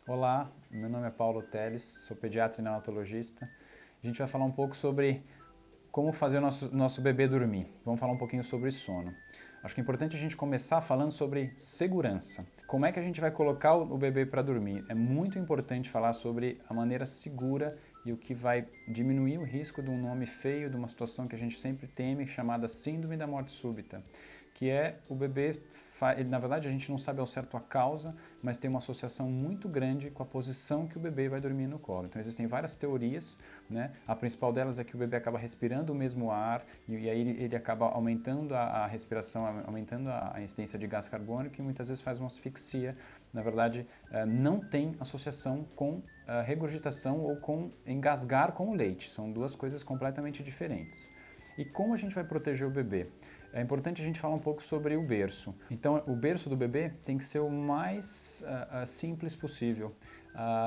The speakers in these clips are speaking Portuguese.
Olá, meu nome é Paulo Teles, sou pediatra e neonatologista. A gente vai falar um pouco sobre como fazer o nosso bebê dormir. Vamos falar um pouquinho sobre sono. Acho que é importante a gente começar falando sobre segurança. Como é que a gente vai colocar o bebê para dormir? É muito importante falar sobre a maneira segura e o que vai diminuir o risco de um nome feio, de uma situação que a gente sempre teme, chamada síndrome da morte súbita, que é o bebê, na verdade a gente não sabe ao certo a causa, mas tem uma associação muito grande com a posição que o bebê vai dormir no colo. Então existem várias teorias, né? A principal delas é que o bebê acaba respirando o mesmo ar e aí ele acaba aumentando a respiração, aumentando a incidência de gás carbônico e muitas vezes faz uma asfixia. Na verdade, não tem associação com regurgitação ou com engasgar com o leite. São duas coisas completamente diferentes. E como a gente vai proteger o bebê? É importante a gente falar um pouco sobre o berço. Então, o berço do bebê tem que ser o mais simples possível.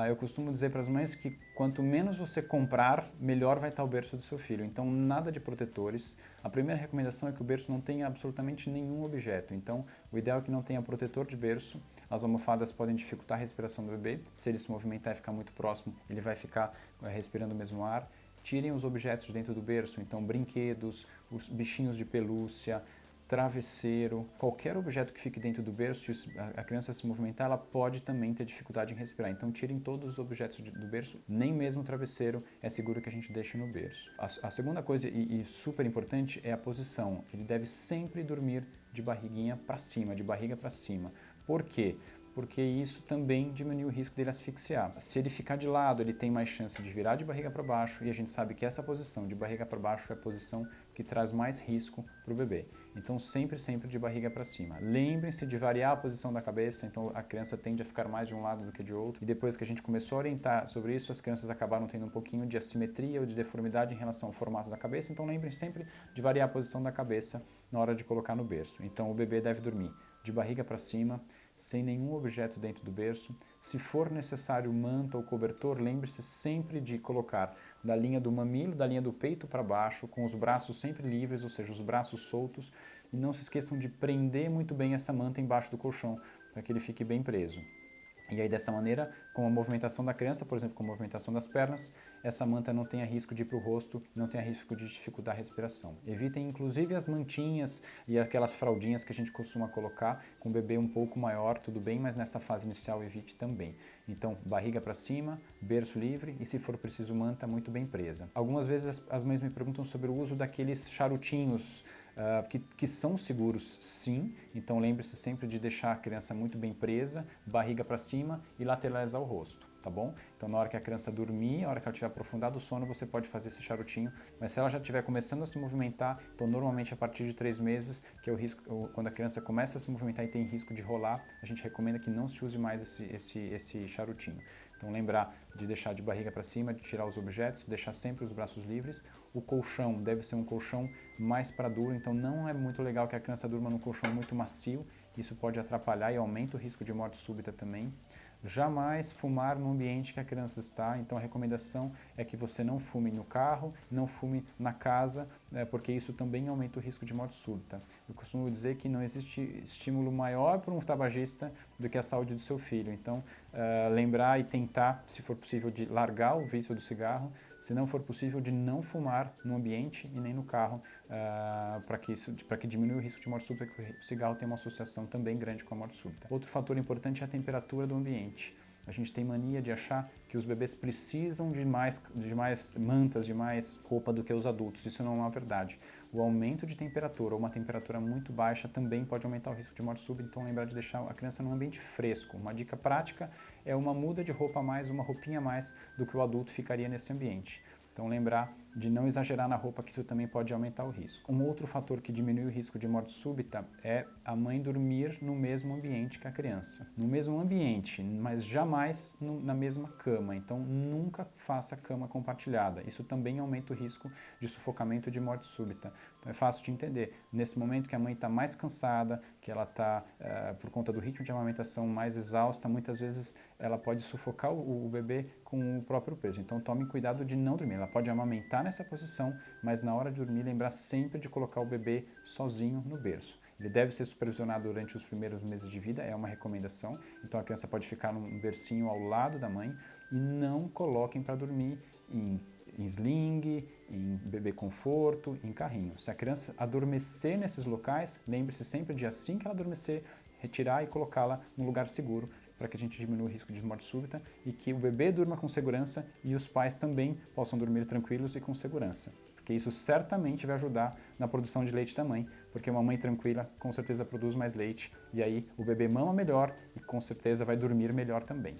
Eu costumo dizer para as mães que quanto menos você comprar, melhor vai estar o berço do seu filho. Então, nada de protetores. A primeira recomendação é que o berço não tenha absolutamente nenhum objeto. Então, o ideal é que não tenha protetor de berço. As almofadas podem dificultar a respiração do bebê. Se ele se movimentar e ficar muito próximo, ele vai ficar respirando o mesmo ar. Tirem os objetos de dentro do berço, então brinquedos, os bichinhos de pelúcia, travesseiro, qualquer objeto que fique dentro do berço, se a criança se movimentar, ela pode também ter dificuldade em respirar. Então tirem todos os objetos do berço, nem mesmo o travesseiro é seguro que a gente deixe no berço. A segunda coisa, e super importante, é a posição. Ele deve sempre dormir de barriguinha para cima, de barriga para cima. Por quê? Porque isso também diminui o risco dele asfixiar. Se ele ficar de lado, ele tem mais chance de virar de barriga para baixo e a gente sabe que essa posição de barriga para baixo é a posição que traz mais risco para o bebê. Então sempre de barriga para cima. Lembrem-se de variar a posição da cabeça, então a criança tende a ficar mais de um lado do que de outro. E depois que a gente começou a orientar sobre isso, as crianças acabaram tendo um pouquinho de assimetria ou de deformidade em relação ao formato da cabeça. Então lembrem sempre de variar a posição da cabeça na hora de colocar no berço. Então o bebê deve dormir de barriga para cima, sem nenhum objeto dentro do berço. Se for necessário manta ou cobertor, lembre-se sempre de colocar da linha do mamilo, da linha do peito para baixo, com os braços sempre livres, ou seja, os braços soltos, e não se esqueçam de prender muito bem essa manta embaixo do colchão, para que ele fique bem preso. E aí dessa maneira, com a movimentação da criança, por exemplo, com a movimentação das pernas, essa manta não tenha risco de ir para o rosto, não tenha risco de dificultar a respiração. Evitem inclusive as mantinhas e aquelas fraldinhas que a gente costuma colocar com o bebê um pouco maior, tudo bem, mas nessa fase inicial evite também. Então, barriga para cima, berço livre e se for preciso manta muito bem presa. Algumas vezes as mães me perguntam sobre o uso daqueles charutinhos que são seguros sim, então lembre-se sempre de deixar a criança muito bem presa, barriga para cima e lateralizar o rosto, tá bom? Então na hora que a criança dormir, na hora que ela tiver aprofundado o sono, você pode fazer esse charutinho, mas se ela já estiver começando a se movimentar, então normalmente a partir de 3 meses, que é o risco, quando a criança começa a se movimentar e tem risco de rolar, a gente recomenda que não se use mais esse charutinho. Então lembrar de deixar de barriga para cima, de tirar os objetos, deixar sempre os braços livres. O colchão deve ser um colchão mais para duro, então não é muito legal que a criança durma num colchão muito macio, isso pode atrapalhar e aumenta o risco de morte súbita também. Jamais fumar no ambiente que a criança está, então a recomendação é que você não fume no carro, não fume na casa, porque isso também aumenta o risco de morte súbita. Eu costumo dizer que não existe estímulo maior para um tabagista do que a saúde do seu filho, então lembrar e tentar, se for possível, de largar o vício do cigarro, se não for possível, de não fumar no ambiente e nem no carro, para que diminua o risco de morte súbita, porque o cigarro tem uma associação também grande com a morte súbita. Outro fator importante é a temperatura do ambiente. A gente tem mania de achar que os bebês precisam de mais mantas, de mais roupa do que os adultos. Isso não é uma verdade. O aumento de temperatura ou uma temperatura muito baixa também pode aumentar o risco de morte súbita, então lembrar de deixar a criança num ambiente fresco. Uma dica prática é uma muda de roupa a mais, uma roupinha a mais do que o adulto ficaria nesse ambiente. Então lembrar de não exagerar na roupa, que isso também pode aumentar o risco. Um outro fator que diminui o risco de morte súbita é a mãe dormir no mesmo ambiente que a criança. No mesmo ambiente, mas jamais na mesma cama. Então nunca faça cama compartilhada. Isso também aumenta o risco de sufocamento e de morte súbita. Então é fácil de entender. Nesse momento que a mãe está mais cansada, que ela está, por conta do ritmo de amamentação, mais exausta, muitas vezes ela pode sufocar o bebê com o próprio peso. Então tome cuidado de não dormir. Ela pode amamentar nessa posição, mas na hora de dormir lembrar sempre de colocar o bebê sozinho no berço. Ele deve ser supervisionado durante os primeiros meses de vida, é uma recomendação. Então a criança pode ficar num bercinho ao lado da mãe e não coloquem para dormir em sling, em bebê conforto, em carrinho. Se a criança adormecer nesses locais, lembre-se sempre de assim que ela adormecer, retirar e colocá-la num lugar seguro para que a gente diminua o risco de morte súbita e que o bebê durma com segurança e os pais também possam dormir tranquilos e com segurança. Porque isso certamente vai ajudar na produção de leite da mãe, porque uma mãe tranquila com certeza produz mais leite e aí o bebê mama melhor e com certeza vai dormir melhor também.